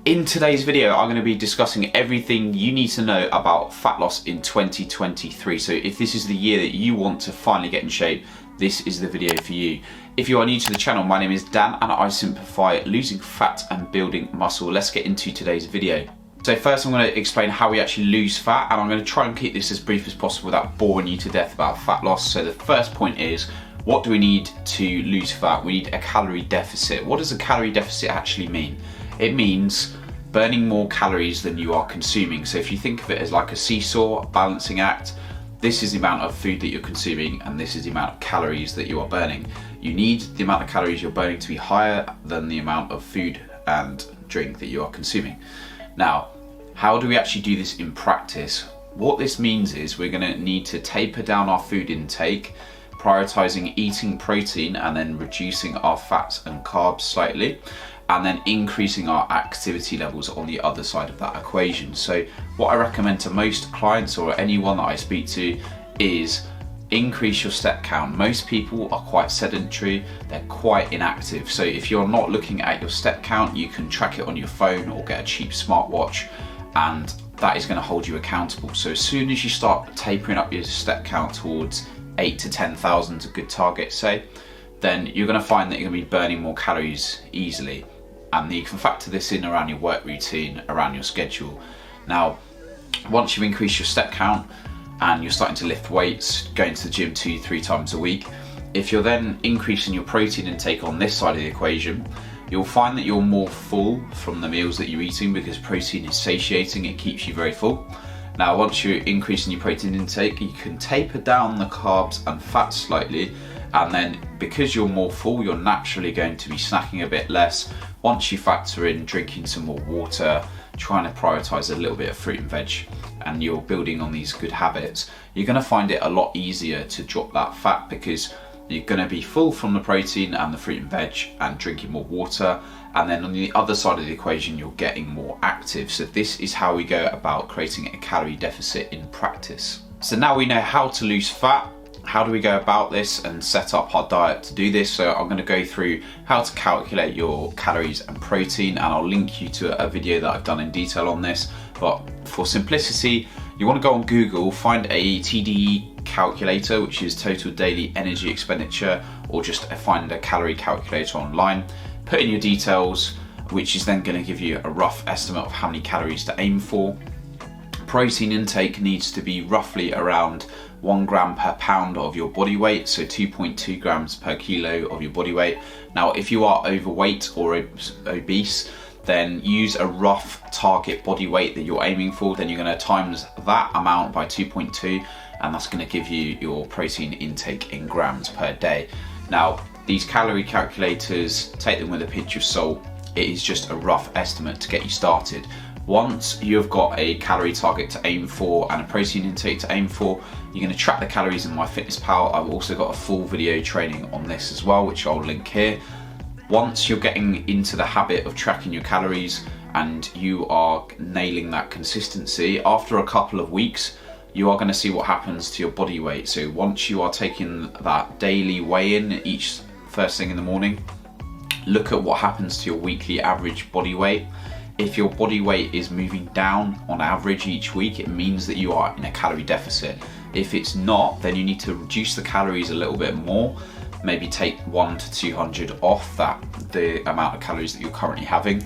In today's video, I'm going to be discussing everything you need to know about fat loss in 2023. So if this is the year that you want to finally get in shape, this is the video for you. If you are new to the channel, my name is Dan and I simplify losing fat and building muscle. Let's get into today's video. So first I'm going to explain how we actually lose fat, and I'm going to try and keep this as brief as possible without boring you to death about fat loss. So the first point is, what do we need to lose fat? We need a calorie deficit. What does a calorie deficit actually mean? It means burning more calories than you are consuming. So if you think of it as like a seesaw balancing act, this is the amount of food that you're consuming and this is the amount of calories that you are burning. You need the amount of calories you're burning to be higher than the amount of food and drink that you are consuming. Now, how do we actually do this in practice? What this means is we're going to need to taper down our food intake, prioritizing eating protein and then reducing our fats and carbs slightly, and then increasing our activity levels on the other side of that equation. So what I recommend to most clients or anyone that I speak to is increase your step count. Most people are quite sedentary, they're quite inactive. So if you're not looking at your step count, you can track it on your phone or get a cheap smartwatch, and that is going to hold you accountable. So as soon as you start tapering up your step count towards 8 to 10,000, a good target say, then you're going to find that you're going to be burning more calories easily. And you can factor this in around your work routine, around your schedule. Now, once you've increased your step count and you're starting to lift weights, going to the gym 2-3 times a week, if you're then increasing your protein intake on this side of the equation, you'll find that you're more full from the meals that you're eating because protein is satiating, it keeps you very full. Now, once you're increasing your protein intake, you can taper down the carbs and fats slightly, and then because you're more full, you're naturally going to be snacking a bit less. Once you factor in drinking some more water, trying to prioritize a little bit of fruit and veg, and you're building on these good habits, you're going to find it a lot easier to drop that fat because you're going to be full from the protein and the fruit and veg and drinking more water. And then on the other side of the equation, you're getting more active. So this is how we go about creating a calorie deficit in practice. So now we know how to lose fat. How do we go about this and set up our diet to do this? So I'm going to go through how to calculate your calories and protein, and I'll link you to a video that I've done in detail on this. But for simplicity, you want to go on Google, find a TDE calculator, which is total daily energy expenditure, or just find a calorie calculator online. Put in your details, which is then going to give you a rough estimate of how many calories to aim for. Protein intake needs to be roughly around 1 gram per pound of your body weight, so 2.2 grams per kilo of your body weight. Now, if you are overweight or obese, then use a rough target body weight that you're aiming for. Then you're going to times that amount by 2.2, and that's going to give you your protein intake in grams per day. Now, these calorie calculators, take them with a pinch of salt. It is just a rough estimate to get you started. Once you've got a calorie target to aim for and a protein intake to aim for, you're going to track the calories in MyFitnessPal. I've also got a full video training on this as well, which I'll link here. Once you're getting into the habit of tracking your calories and you are nailing that consistency, after a couple of weeks, you are going to see what happens to your body weight. So once you are taking that daily weigh-in each first thing in the morning, look at what happens to your weekly average body weight. If your body weight is moving down on average each week, it means that you are in a calorie deficit. If it's not, then you need to reduce the calories a little bit more, maybe take 100 to 200 off the amount of calories that you're currently having,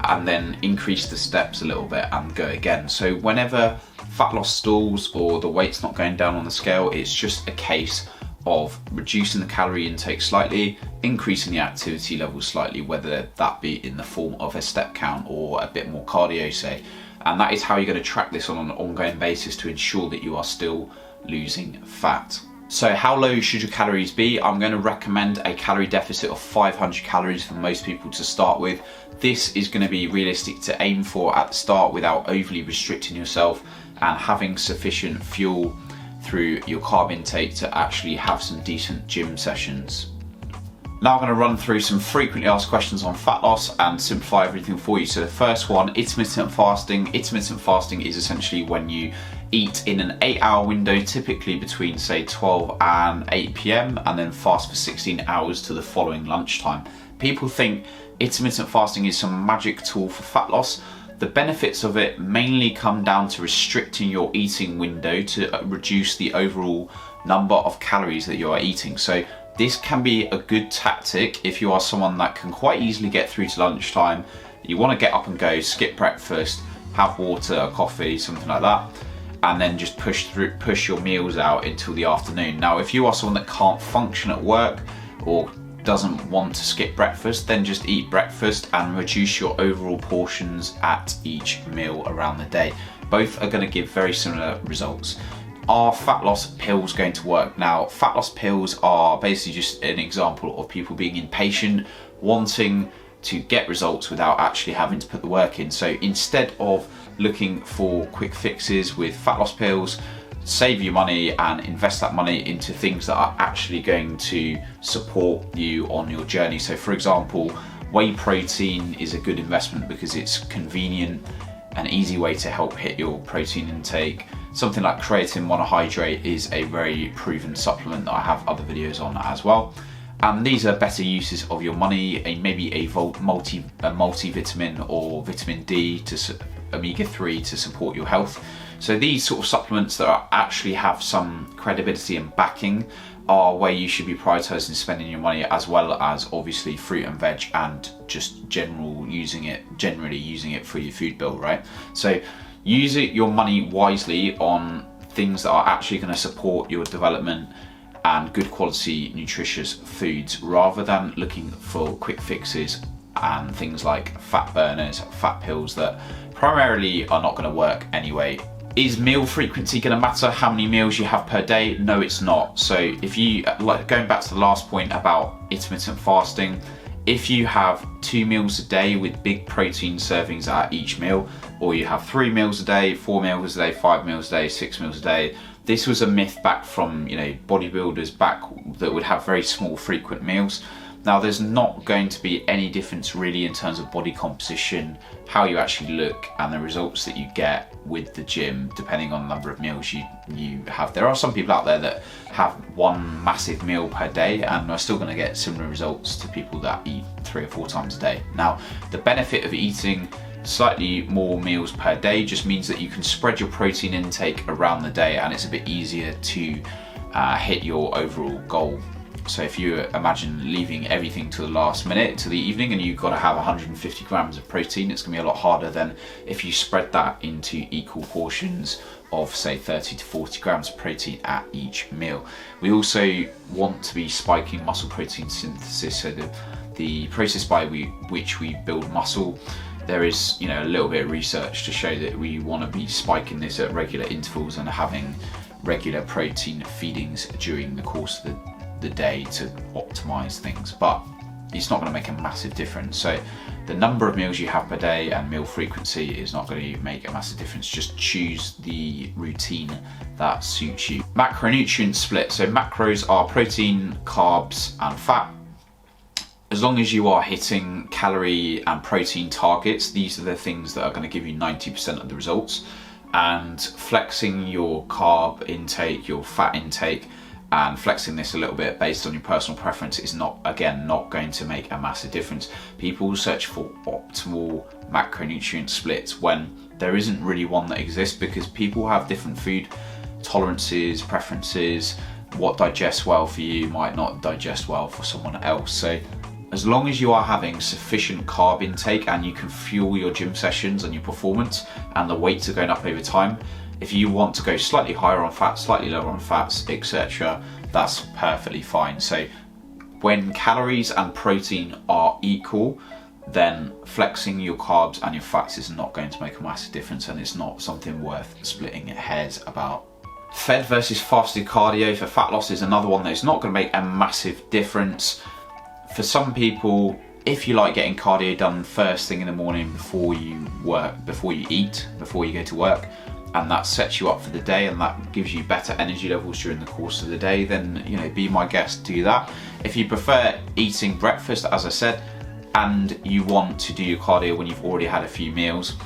and then increase the steps a little bit and go again. So whenever fat loss stalls or the weight's not going down on the scale, it's just a case of reducing the calorie intake slightly, increasing the activity level slightly, whether that be in the form of a step count or a bit more cardio, say. And that is how you're going to track this on an ongoing basis to ensure that you are still losing fat. So how low should your calories be? I'm going to recommend a calorie deficit of 500 calories for most people to start with. This is going to be realistic to aim for at the start without overly restricting yourself and having sufficient fuel through your carb intake to actually have some decent gym sessions. Now I'm going to run through some frequently asked questions on fat loss and simplify everything for you. So the first one, intermittent fasting. Intermittent fasting is essentially when you eat in an 8-hour window, typically between say 12 and 8 p.m, and then fast for 16 hours to the following lunchtime. People think intermittent fasting is some magic tool for fat loss. The benefits of it mainly come down to restricting your eating window to reduce the overall number of calories that you are eating. So this can be a good tactic if you are someone that can quite easily get through to lunchtime. You want to get up and go, skip breakfast, have water, a coffee, something like that, and then just push your meals out until the afternoon. Now, if you are someone that can't function at work or doesn't want to skip breakfast, then just eat breakfast and reduce your overall portions at each meal around the day. Both are going to give very similar results. Are fat loss pills going to work? Now, fat loss pills are basically just an example of people being impatient, wanting to get results without actually having to put the work in. So instead of looking for quick fixes with fat loss pills, save your money and invest that money into things that are actually going to support you on your journey. So for example, whey protein is a good investment because it's convenient, an easy way to help hit your protein intake. Something like creatine monohydrate is a very proven supplement that I have other videos on as well. And these are better uses of your money, maybe a multivitamin or vitamin D to omega-3 to support your health. So these sort of supplements that actually have some credibility and backing are where you should be prioritizing spending your money, as well as obviously fruit and veg and just generally using it for your food bill, right? So use your money wisely on things that are actually going to support your development and good quality nutritious foods, rather than looking for quick fixes and things like fat burners, fat pills that primarily are not going to work anyway. Is meal frequency going to matter? How many meals you have per day? No, it's not. So if you, like going back to the last point about intermittent fasting, if you have 2 meals a day with big protein servings at each meal, or you have 3 meals a day, 4 meals a day, 5 meals a day, 6 meals a day, this was a myth back from, bodybuilders back that would have very small frequent meals. Now, there's not going to be any difference really in terms of body composition, how you actually look, and the results that you get with the gym, depending on the number of meals you have. There are some people out there that have 1 massive meal per day and are still going to get similar results to people that eat 3 or 4 times a day. Now, the benefit of eating slightly more meals per day just means that you can spread your protein intake around the day, and it's a bit easier to hit your overall goal. So if you imagine leaving everything to the last minute, to the evening, and you've got to have 150 grams of protein, it's going to be a lot harder than if you spread that into equal portions of, say, 30 to 40 grams of protein at each meal. We also want to be spiking muscle protein synthesis, so the process by which we build muscle. There is, a little bit of research to show that we want to be spiking this at regular intervals and having regular protein feedings during the course of the day to optimize things, but it's not going to make a massive difference. So the number of meals you have per day and meal frequency is not going to make a massive difference. Just choose the routine that suits you. Macronutrient split. So macros are protein, carbs, and fat. As long as you are hitting calorie and protein targets, these are the things that are going to give you 90% of the results. And flexing your carb intake, your fat intake, and flexing this a little bit based on your personal preference is not going to make a massive difference. People search for optimal macronutrient splits when there isn't really one that exists, because people have different food tolerances, preferences. What digests well for you might not digest well for someone else. So as long as you are having sufficient carb intake and you can fuel your gym sessions and your performance, and the weights are going up over time, if you want to go slightly higher on fats, slightly lower on fats, etc., that's perfectly fine. So when calories and protein are equal, then flexing your carbs and your fats is not going to make a massive difference, and it's not something worth splitting hairs about. Fed versus fasted cardio for fat loss is another one that's not going to make a massive difference. For some people, if you like getting cardio done first thing in the morning before you work, before you eat, before you go to work, and that sets you up for the day and that gives you better energy levels during the course of the day, then be my guest, do that. If you prefer eating breakfast, as I said, and you want to do your cardio when you've already had a few meals,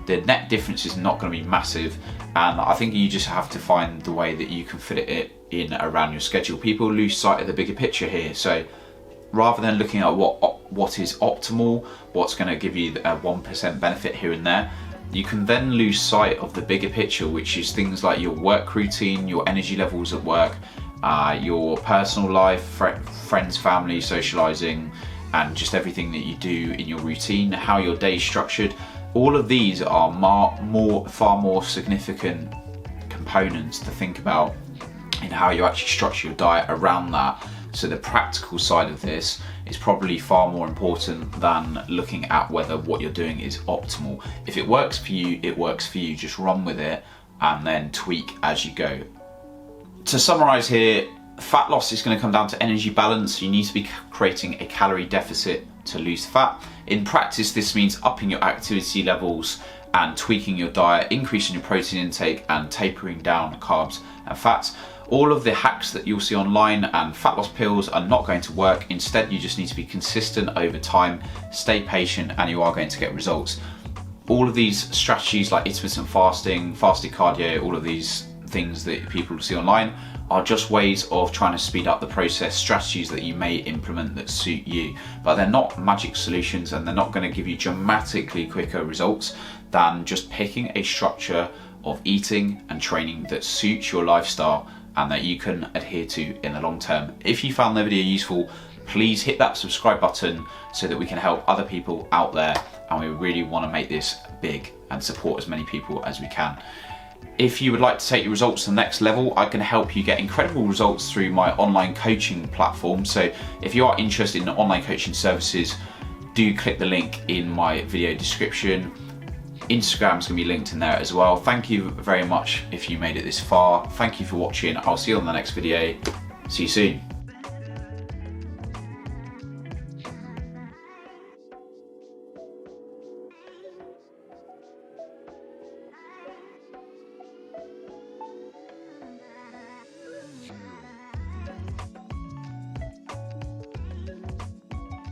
the net difference is not going to be massive, and I think you just have to find the way that you can fit it in around your schedule. People lose sight of the bigger picture here, so rather than looking at what what is optimal, what's going to give you a 1% benefit here and there, you can then lose sight of the bigger picture, which is things like your work routine, your energy levels at work, your personal life, friends, family, socializing, and just everything that you do in your routine, how your day is structured. All of these are far more significant components to think about in how you actually structure your diet around that. So the practical side of this is probably far more important than looking at whether what you're doing is optimal. If it works for you, it works for you. Just run with it and then tweak as you go. To summarize here, fat loss is going to come down to energy balance. You need to be creating a calorie deficit to lose fat. In practice, this means upping your activity levels and tweaking your diet, increasing your protein intake and tapering down carbs and fats. All of the hacks that you'll see online and fat loss pills are not going to work. Instead, you just need to be consistent over time, stay patient, and you are going to get results. All of these strategies like intermittent fasting, fasted cardio, all of these things that people see online are just ways of trying to speed up the process, strategies that you may implement that suit you, but they're not magic solutions and they're not going to give you dramatically quicker results than just picking a structure of eating and training that suits your lifestyle and that you can adhere to in the long term. If you found the video useful, please hit that subscribe button so that we can help other people out there, and we really want to make this big and support as many people as we can. If you would like to take your results to the next level, I can help you get incredible results through my online coaching platform. So if you are interested in online coaching services, do click the link in my video description. Instagram's going to be linked in there as well. Thank you very much if you made it this far. Thank you for watching. I'll see you on the next video. See you soon.